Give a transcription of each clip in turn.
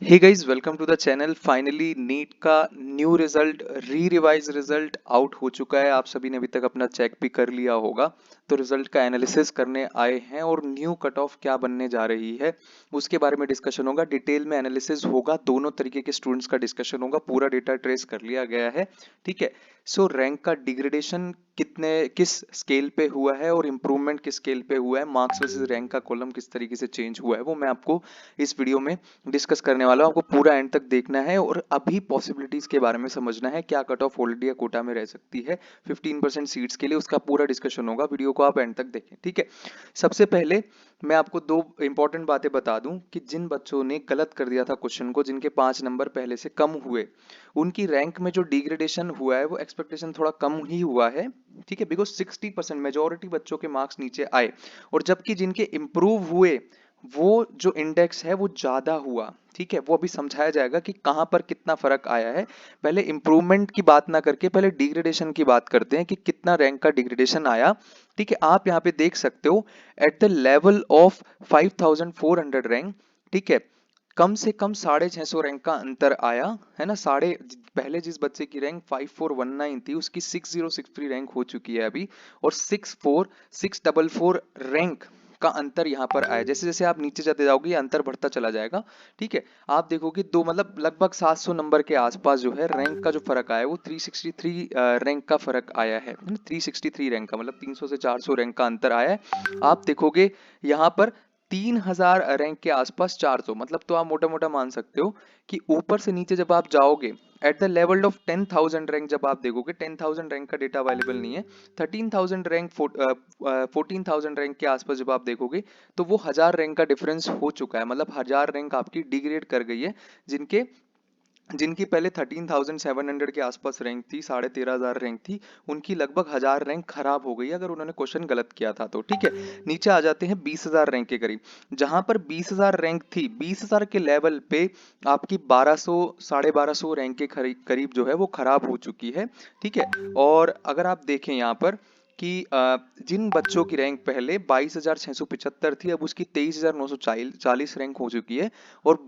Hey guys, welcome to the channel. Finally NEET का new result, revise result out हो चुका है। आप सभी ने अभी तक अपना चेक भी कर लिया होगा। तो रिजल्ट का एनालिसिस करने आए हैं और न्यू कट ऑफ क्या बनने जा रही है उसके बारे में डिस्कशन होगा। डिटेल में एनालिसिस होगा, दोनों तरीके के स्टूडेंट्स का डिस्कशन होगा। पूरा डेटा ट्रेस कर लिया गया है। ठीक है। सो रैंक का डिग्रेडेशन किस स्केल पे हुआ है और इम्प्रूवमेंट किस स्केल पे हुआ है, मार्क्स वर्सेस रैंक का कॉलम किस तरीके से चेंज हुआ है, वो मैं आपको इस वीडियो में डिस्कस करने वाला हूँ। आपको पूरा एंड तक देखना है और अभी पॉसिबिलिटीज के बारे में समझना है। क्या कट ऑफ ऑलरेडी या कोटा में रह सकती है 15% सीट्स के लिए, उसका पूरा डिस्कशन होगा। वीडियो को आप एंड तक देखें। ठीक है। सबसे पहले मैं आपको दो इंपॉर्टेंट बातें बता दूं कि जिन बच्चों ने गलत कर दिया था क्वेश्चन को, जिनके 5 नंबर पहले से कम हुए, उनकी रैंक में जो डिग्रेडेशन हुआ है वो एक्सपेक्टेशन थोड़ा कम ही हुआ है। ठीक है, बिकॉज 60% मेजोरिटी बच्चों के मार्क्स नीचे आए, और जबकि जिनके इंप्रूव हुए वो जो इंडेक्स है वो ज्यादा हुआ। ठीक है, वो अभी समझाया जाएगा कि कहां पर कितना फर्क आया है। पहले इंप्रूवमेंट की बात ना करके पहले डिग्रेडेशन की बात करते हैं कि कितना रैंक का डिग्रेडेशन आया। ठीक है, आप यहाँ पे देख सकते हो at the level of 5400 rank. ठीक है, कम से कम 650 रैंक का अंतर आया है ना। पहले जिस बच्चे की रैंक 5419 थी उसकी 6063 रैंक हो चुकी है अभी, और 644 रैंक का अंतर यहाँ पर आया। जैसे जैसे आप नीचे जाते जाओगे ये अंतर बढ़ता चला जाएगा। ठीक है, आप देखोगे दो मतलब लगभग 700 नंबर के आसपास जो है रैंक का जो फर्क आया है वो 363 रैंक का फर्क आया है। 363 रैंक का मतलब 300 से 400 रैंक का अंतर आया है। आप देखोगे यहाँ पर 3000 रैंक के आसपास 400, मतलब तो आप मोटा मोटा मान सकते हो कि ऊपर से नीचे जब आप जाओगे at the level of 10,000 rank, जब आप देखोगे 10,000 रैंक का डेटा अवेलेबल नहीं है। 13,000 रैंक 14,000 रैंक के आसपास जब आप देखोगे तो वो 1000 रैंक का डिफरेंस हो चुका है। मतलब 1000 रैंक आपकी डिग्रेड कर गई है। जिनके जिनकी पहले 13,700 के आसपास रैंक थी, 13,500 रैंक थी, उनकी लगभग 1000 रैंक खराब हो गई अगर उन्होंने क्वेश्चन गलत किया था तो। ठीक है, नीचे आ जाते हैं 20,000 रैंक के करीब। जहां पर 20,000 रैंक थी, 20,000 के लेवल पे आपकी 1200 1250 रैंक के करीब जो है वो खराब हो चुकी है। ठीक है, और अगर आप देखें यहाँ पर कि जिन बच्चों की रैंक पहले 22,675 थी, अब उसकी 23,940 रैंक हो चुकी है। और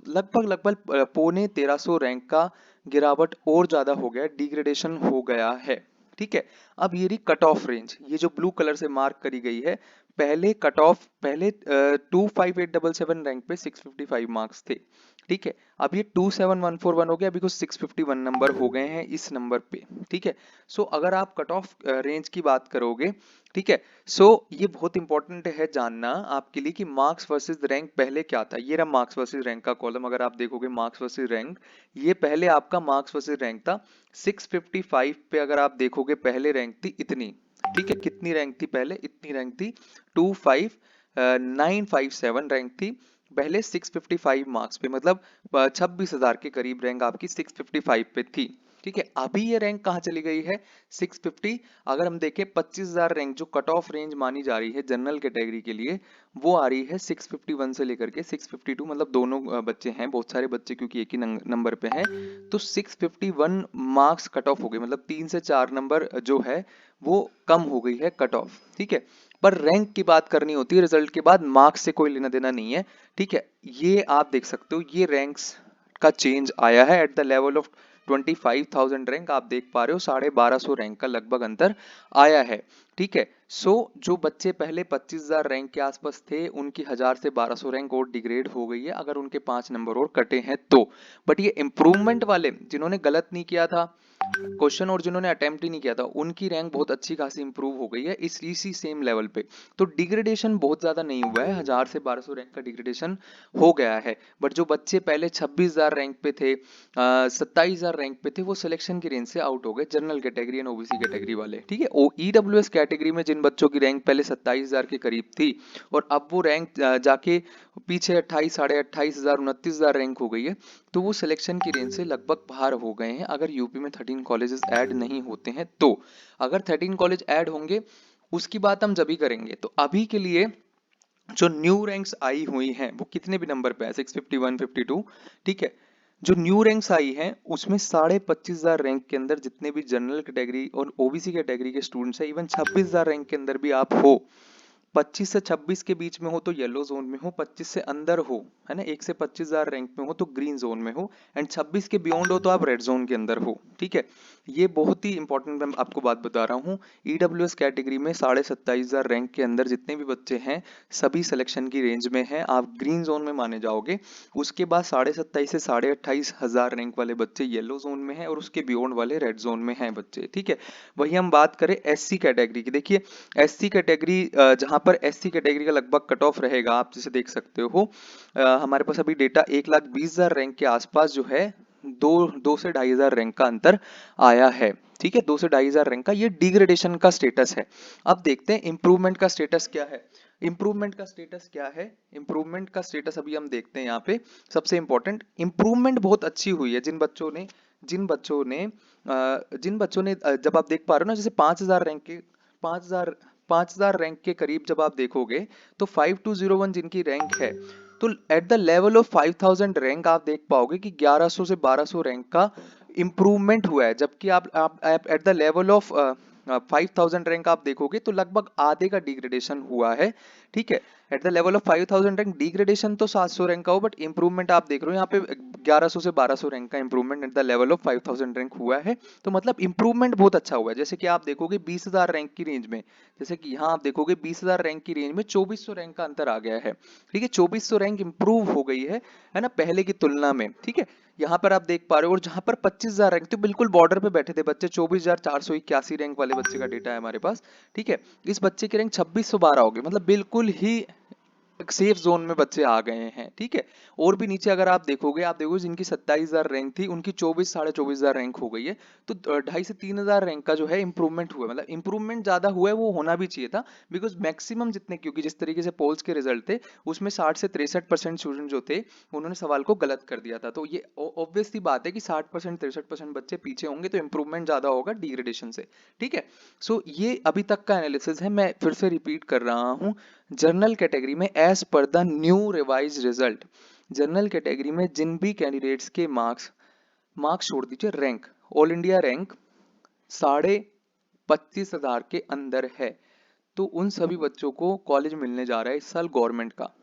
लगभग लगभग पौने 1300 रैंक का गिरावट और ज्यादा हो गया, डिग्रेडेशन हो गया है। ठीक है, अब ये रही कट ऑफ रेंज, ये जो ब्लू कलर से मार्क करी गई है। पहले कट ऑफ, पहले 25877 रैंक पे 655 मार्क्स थे। ठीक है, अब ये 27141 हो गया बिकॉज 651 नंबर हो गए हैं इस नंबर पे। ठीक है, सो अगर आप कट ऑफ रेंज की बात करोगे, ठीक है, सो ये बहुत इंपॉर्टेंट है जानना आपके लिए कि मार्क्स वर्सेस रैंक पहले क्या था। ये रहा मार्क्स वर्सेस रैंक का कॉलम। अगर आप देखोगे मार्क्स वर्सेस रैंक, ये पहले आपका मार्क्स वर्सेस रैंक था 655 पे। अगर आप देखोगे पहले रैंक थी इतनी। ठीक है, कितनी रैंक थी पहले, इतनी रैंक थी 25957 रैंक थी पहले 655 मार्क्स पे। मतलब 26,000 के करीब रैंक आपकी 655 पे थी। ठीक है, अभी ये रैंक कहाँ चली गई है 650। अगर हम देखें 25,000 रैंक जो कट ऑफ रेंज मानी जा रही है जनरल कैटेगरी के लिए, वो आ रही है 651 से लेकर के 652। मतलब दोनों बच्चे हैं, बहुत सारे बच्चे क्योंकि एक ही नंबर पे हैं, तो 651 मार्क्स कट ऑफ हो गए। मतलब 3 से 4 नंबर जो है वो कम हो गई है कट ऑफ। ठीक है, पर रैंक की बात करनी होती है रिजल्ट के बाद, मार्क्स से कोई लेना देना नहीं है। ठीक है, ये आप देख सकते हो, ये रैंक्स का चेंज आया है at the level of 25,000 rank. आप देख पा रहे हो 1250 रैंक का लगभग अंतर आया है। ठीक है, सो जो बच्चे पहले 25,000 रैंक के आसपास थे उनकी 1000 से 1200 रैंक और डिग्रेड हो गई है अगर उनके 5 नंबर और कटे हैं तो। बट ये इंप्रूवमेंट वाले जिन्होंने गलत नहीं किया था क्वेश्चन और जिन्होंने अटेम्प्ट ही नहीं किया था, उनकी रैंक बहुत अच्छी खासी इंप्रूव हो गई है इसी सेम लेवल पे। तो डिग्रेडेशन बहुत ज्यादा नहीं हुआ है, 1000 से 1200 रैंक का डिग्रेडेशन हो गया है। बट जो बच्चे पहले 26,000 रैंक पे थे, 27,000 रैंक पे थे, वो सिलेक्शन की रेंज से आउट हो गए, general category and OBC category वाले। ठीक है, ओ ईडब्ल्यूएस कैटेगरी में जिन बच्चों की रैंक पहले 27,000 के करीब थी और अब वो रैंक जाके पीछे 28, 28,500, 29,000 रैंक हो गई है, तो वो सिलेक्शन की रेंज से लगभग बाहर हो गए हैं अगर यूपी में 13 कॉलेजेस ऐड नहीं होते हैं तो। अगर 13 कॉलेज ऐड होंगे उसकी बात हम जब ही करेंगे। तो अभी के लिए जो न्यू रैंक्स आई हुई हैं वो कितने भी नंबर पे है, 651, 52। ठीक है, जो न्यू रैंक्स आई हैं उसमें 25,500 रैंक के अंदर जितने भी जनरल कैटेगरी और ओबीसी कैटेगरी के स्टूडेंट्स हैं, इवन 26,000 रैंक के अंदर भी आप हो 25 से 26 के बीच में हो तो येलो जोन में हो, 25 से अंदर हो, है ना, 1 से 25,000 रैंक में हो तो ग्रीन जोन में हो, एंड 26 के बियॉन्ड हो तो आप रेड जोन के अंदर हो। ठीक है, ये बहुत ही इंपॉर्टेंट मैं आपको बात बता रहा हूँ। ईडब्ल्यूएस कैटेगरी में 27,500 रैंक के अंदर जितने भी बच्चे हैं सभी सिलेक्शन की रेंज में हैं, आप ग्रीन जोन में माने जाओगे। उसके बाद 27,500 से 28,500 रैंक वाले बच्चे येलो जोन में हैं और उसके बियॉन्ड वाले रेड जोन में हैं बच्चे। ठीक है, वही हम बात करें एससी कैटेगरी की। देखिए एससी कैटेगरी, जहां पर एससी कैटेगरी का लगभग कट ऑफ रहेगा, आप जैसे देख सकते हो, हमारे पास अभी डेटा 1,20,000 रैंक के आसपास जो है, दो से 2,500 रैंक का अंतर आया है। ठीक है, 2 से 2,500 रैंक का ये डिग्रेडेशन का स्टेटस है। अब देखते हैं इंप्रूवमेंट का स्टेटस क्या है। इंप्रूवमेंट का स्टेटस क्या है, इंप्रूवमेंट का स्टेटस अभी हम देखते हैं। यहाँ पे सबसे इंपॉर्टेंट, इंप्रूवमेंट बहुत अच्छी हुई है जिन बच्चों ने जब आप देख पा रहे हो ना, जैसे 5,000 रैंक के करीब जब आप देखोगे तो 5201 जिनकी रैंक है, तो at the level of 5,000 rank आप देख पाओगे कि 1100 से 1200 रैंक का इम्प्रूवमेंट हुआ है। जबकि आप at the level of 5,000 rank आप देखोगे तो लगभग आधे का डिग्रेडेशन हुआ है। ठीक है, at the level of 5,000 rank degradation तो 700 रैंक का हो, बट इंप्रूवमेंट आप देख रहे हो यहाँ पे 1100 से 1200 रैंक का improvement at the level of 5,000 rank हुआ है। तो मतलब इंप्रूवमेंट बहुत अच्छा हुआ है। जैसे कि आप देखोगे 20,000 रैंक की रेंज में, जैसे कि यहाँ आप देखोगे 20,000 रैंक की रेंज में 2400 रैंक का अंतर आ गया है। ठीक है, 2400 रैंक इंप्रूव हो गई है ना, पहले की तुलना में। ठीक है, यहाँ पर आप देख पा रहे हो, और जहां पर 25,000 रैंक थे, बिल्कुल बॉर्डर पे बैठे थे बच्चे, 24,481 रैंक वाले बच्चे का डेटा है हमारे पास। ठीक है, इस बच्चे की रैंक 2612 हो गई, मतलब बिल्कुल ही एक सेफ जोन में बच्चे आ गए हैं। ठीक है, और भी नीचे अगर आप देखोगे जिनकी 27,000 रैंक थी उनकी 24,000 रैंक हो गई है। तो 2,500 से 3,000 रैंक का जो है इंप्रूवमेंट हुआ है, मतलब इंप्रूवमेंट ज्यादा हुआ है, वो होना भी चाहिए था। बिकॉज मैक्सिमम जितने, क्योंकि जिस तरीके से पोल्स के रिजल्ट थे उसमें 60 से 63% स्टूडेंट जो थे उन्होंने सवाल को गलत कर दिया था। तो ये ऑब्वियस सी बात है कि 60% 63% बच्चे पीछे होंगे तो इंप्रूवमेंट ज्यादा होगा डिग्रेडेशन से। ठीक है, सो ये अभी तक का एनालिसिस है। मैं फिर से रिपीट कर रहा हूँ, जनरल कैटेगरी में as per the new revise result, general category में जिन भी कैंडिडेट्स के मार्क्स छोड़ दीजिए, रैंक, ऑल इंडिया रैंक 25,500 के अंदर है, तो उन सभी बच्चों को कॉलेज मिलने जा रहा है इस साल गवर्नमेंट का।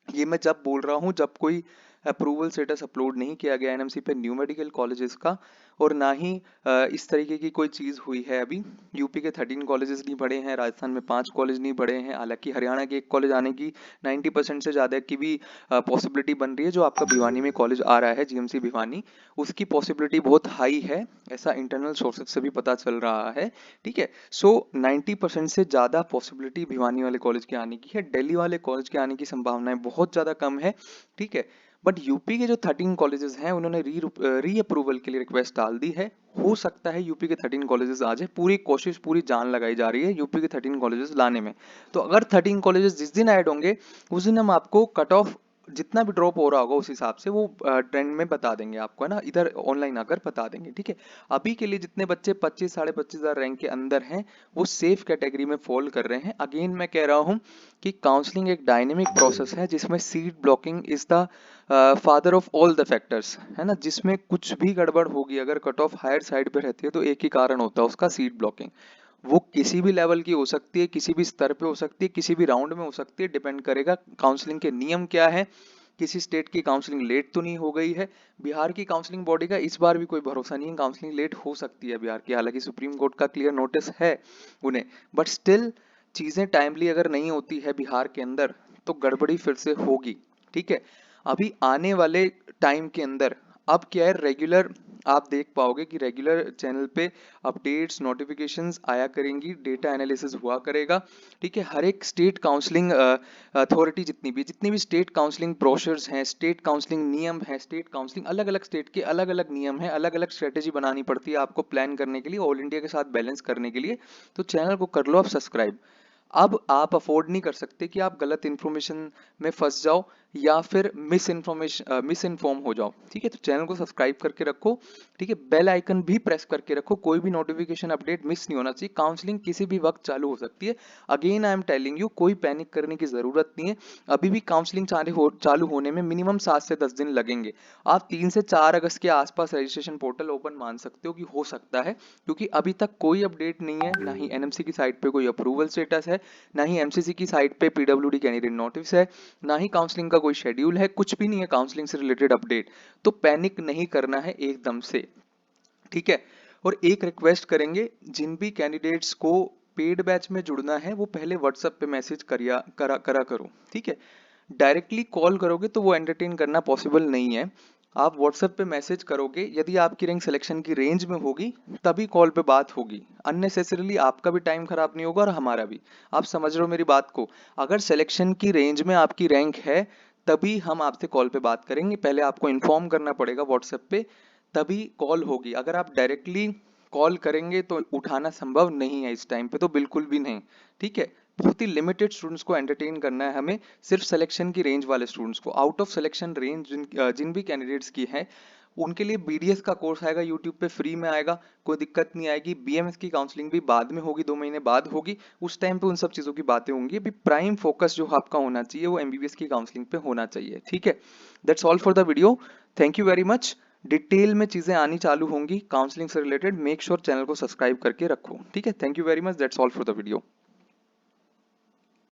ये मैं जब बोल रहा हूँ जब कोई अप्रूवल स्टेटस अपलोड नहीं किया गया एनएमसी पे न्यू मेडिकल कॉलेजेस का, और ना ही इस तरीके की कोई चीज हुई है अभी। यूपी के 13 कॉलेजेस नहीं बढ़े हैं, राजस्थान में 5 कॉलेज नहीं बढ़े हैं, हालांकि हरियाणा के एक कॉलेज आने की 90% से ज्यादा की भी पॉसिबिलिटी बन रही है। जो आपका भिवानी में कॉलेज आ रहा है, जीएमसी भिवानी, उसकी पॉसिबिलिटी बहुत हाई है, ऐसा इंटरनल सोर्सेज से भी पता चल रहा है। ठीक है, सो 90% से ज्यादा पॉसिबिलिटी भिवानी वाले कॉलेज के आने की है, दिल्ली वाले कॉलेज के आने की संभावनाएं बहुत ज्यादा कम है। ठीक है, बट यूपी के जो 13 कॉलेजेस हैं उन्होंने री अप्रूवल के लिए रिक्वेस्ट डाल दी है। हो सकता है यूपी के 13 कॉलेजेस आ जाए, पूरी कोशिश, पूरी जान लगाई जा रही है यूपी के 13 कॉलेजेस लाने में। तो अगर 13 कॉलेजेस जिस दिन ऐड होंगे उस दिन हम आपको कट ऑफ जितना भी ड्रॉप हो रहा होगा उस हिसाब से वो ट्रेंड में बता देंगे आपको, है ना, इधर ऑनलाइन आकर बता देंगे। ठीक है, अभी के लिए जितने बच्चे 25,000 रैंक के अंदर हैं वो सेफ कैटेगरी में फॉल कर रहे हैं। अगेन मैं कह रहा हूँ कि काउंसलिंग एक डायनेमिक प्रोसेस है जिसमें seat blocking is the father of all the factors, है ना, जिसमें कुछ भी गड़बड़ होगी, अगर कट ऑफ हायर साइड पे रहती है तो एक ही कारण होता है उसका, सीट ब्लॉकिंग। वो किसी भी लेवल की हो सकती है, किसी भी स्तर पे हो सकती है, किसी भी राउंड में हो सकती है, डिपेंड करेगा काउंसलिंग के नियम क्या है। किसी स्टेट की काउंसलिंग लेट तो नहीं हो गई है। बिहार की काउंसलिंग बॉडी का इस बार भी कोई भरोसा नहीं है, काउंसलिंग लेट हो सकती है बिहार की, हालांकि सुप्रीम कोर्ट का क्लियर नोटिस है उन्हें, बट स्टिल चीजें टाइमली अगर नहीं होती है बिहार के अंदर तो गड़बड़ी फिर से होगी। ठीक है, अभी आने वाले टाइम के अंदर अब क्या है, रेगुलर आप देख पाओगे कि रेगुलर चैनल पे अपडेट्स, नोटिफिकेशंस आया करेंगी, डेटा एनालिसिस हुआ करेगा। ठीक है, हर एक स्टेट काउंसलिंग अथॉरिटी जितनी भी स्टेट काउंसलिंग ब्रोशर्स हैं, स्टेट काउंसलिंग नियम है, स्टेट काउंसलिंग अलग अलग स्टेट के अलग अलग नियम है, अलग अलग स्ट्रेटेजी बनानी पड़ती है आपको प्लान करने के लिए, ऑल इंडिया के साथ बैलेंस करने के लिए। तो चैनल को कर लो आप सब्सक्राइब। अब आप अफोर्ड नहीं कर सकते कि आप गलत इन्फॉर्मेशन में फंस जाओ, या फिर मिस इन्फॉर्म हो जाओ। ठीक है, तो चैनल को सब्सक्राइब करके रखो। ठीक है, बेल आइकन भी प्रेस करके रखो, कोई भी नोटिफिकेशन अपडेट मिस नहीं होना चाहिए। काउंसलिंग किसी भी वक्त चालू हो सकती है। Again I am telling you, कोई पैनिक करने की जरूरत नहीं है। अभी भी काउंसलिंग चालू होने में मिनिमम 7 से 10 दिन लगेंगे। आप 3 से 4 अगस्त के आसपास रजिस्ट्रेशन पोर्टल ओपन मान सकते हो कि हो सकता है, क्योंकि अभी तक कोई अपडेट नहीं है, ना ही एनएमसी की साइट पे कोई अप्रूवल स्टेटस है, ना ही एमसीसी की साइट पे पीडब्ल्यूडी कैंडिडेट नोटिस है, ना ही काउंसलिंग का कोई शेड्यूल है, कुछ भी नहीं है काउंसलिंग से रिलेटेड अपडेट। तो पैनिक नहीं करना है एकदम से। ठीक है, और एक रिक्वेस्ट करेंगे, जिन भी कैंडिडेट्स को पेड बैच में जुड़ना है वो पहले व्हाट्सएप पे मैसेज करा करो। ठीक है, डायरेक्टली कॉल करोगे तो वो एंटरटेन करना पॉसिबल नहीं है। आप व्हाट्सएप पे मैसेज करोगे, यदि आपकी रैंक सिलेक्शन की रेंज में होगी तभी कॉल पे बात होगी। अननेसेसरीली आपका भी टाइम खराब नहीं होगा और हमारा भी। आप समझ रहे हो मेरी बात को? अगर सिलेक्शन की रेंज में आपकी रैंक है तभी हम आपसे कॉल पे बात करेंगे, पहले आपको इन्फॉर्म करना पड़ेगा व्हाट्सएप पे, तभी कॉल होगी। अगर आप डायरेक्टली कॉल करेंगे तो उठाना संभव नहीं है इस टाइम पे, तो बिल्कुल भी नहीं। ठीक है, बहुत ही लिमिटेड स्टूडेंट्स को एंटरटेन करना है हमें, सिर्फ सिलेक्शन की रेंज वाले स्टूडेंट्स को। आउट ऑफ सिलेक्शन रेंज जिन भी कैंडिडेट्स की है उनके लिए बीडीएस का कोर्स आएगा, यूट्यूब पे फ्री में आएगा, कोई दिक्कत नहीं आएगी। बीएमएस की काउंसलिंग भी बाद में होगी, 2 महीने बाद होगी, उस टाइम पे उन सब चीजों की बातें होंगी। अभी प्राइम फोकस जो आपका होना चाहिए वो एमबीबीएस की काउंसलिंग पे होना चाहिए। ठीक है, that's all for the video. Thank you very much. Detail में चीजें आनी चालू होंगी काउंसलिंग से रिलेटेड, मेक श्योर चैनल को सब्सक्राइब करके रखो। ठीक है, thank you very much, that's all for the video.